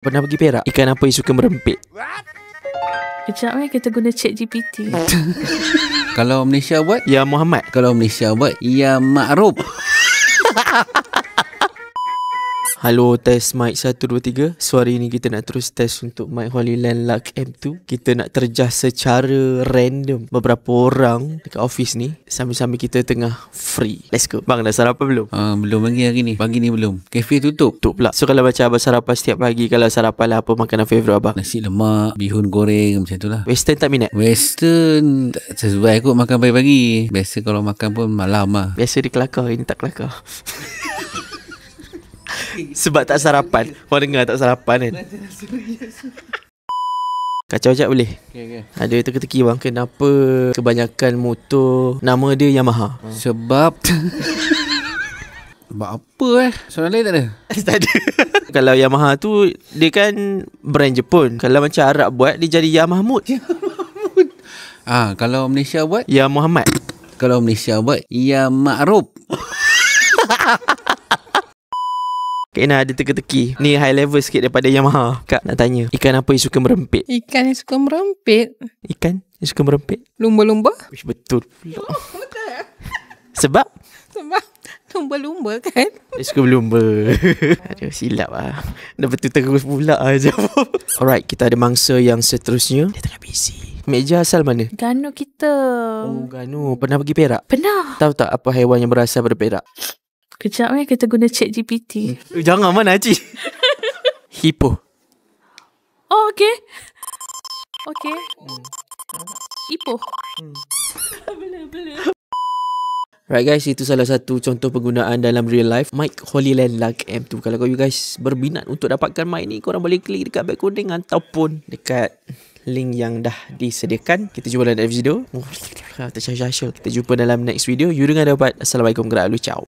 Pernah pergi Perak? Ikan apa yang suka merempit? Kejap kita guna ChatGPT. Kalau Malaysia buat, Ya Muhammad. kalau Malaysia buat, ya Ma'ruf. Halo, test mic 1, 2, 3. So hari ni kita nak terus test untuk mic Holy Land Luck M2. Kita nak terjah secara random beberapa orang dekat office ni sambil-sambil kita tengah free. Let's go. Bang, dah sarapan belum? Belum lagi hari ni. Pagi ni belum. Kafe tutup. Tutup pula. So kalau macam abang sarapan setiap pagi, kalau sarapan lah apa makanan favourite abang? Nasi lemak, bihun goreng, macam tu lah. Western tak minat? Western tak sesuai kot makan pagi-pagi. Biasa kalau makan pun malam lah. Biasa dia kelakar, ini tak kelakar. Sebab tak sarapan. Kau dengar tak sarapan kan? Kacau sekejap boleh? Okay. Ada teka-teki bang, kenapa kebanyakan motor nama dia Yamaha? Sebab sebab apa soalan lain tak ada? Tak ada. Kalau Yamaha tu dia kan brand Jepun. Kalau macam Arab buat dia jadi Yamahamud. Kalau Malaysia buat, Ya Muhammad. kalau Malaysia buat, ya Ma'ruf. Kena ada teka-teki. Ni high level sikit daripada Yamaha. Kak nak tanya, ikan apa yang suka merempit? Ikan yang suka merempit. Ikan yang suka merempit? Lumba-lumba. Uish, betul pula. Sebab Sebab lumba-lumba kan. dia suka berlumba. Aduh, silap lah. Dah betul terus pula aja. Alright, kita ada mangsa yang seterusnya. Dia tengah busy. Meja asal mana? Gano kita. Oh, Ganu. Pernah pergi Perak? Pernah. Tahu tak apa haiwan yang berasal dari Perak? Kejap kita guna ChatGPT. Jangan, mana Haji? Hippo. Oh, okay. Okay. Ipoh. Right guys, itu salah satu contoh penggunaan dalam real life mic Holy Land Luck M2. Kalau you guys berminat untuk dapatkan mic ni, korang boleh klik dekat backcoding ataupun dekat link yang dah disediakan. Kita jumpa dalam next video. Kita jumpa dalam next video. You dengar dapat. Assalamualaikum. Gerak lu. Ciao.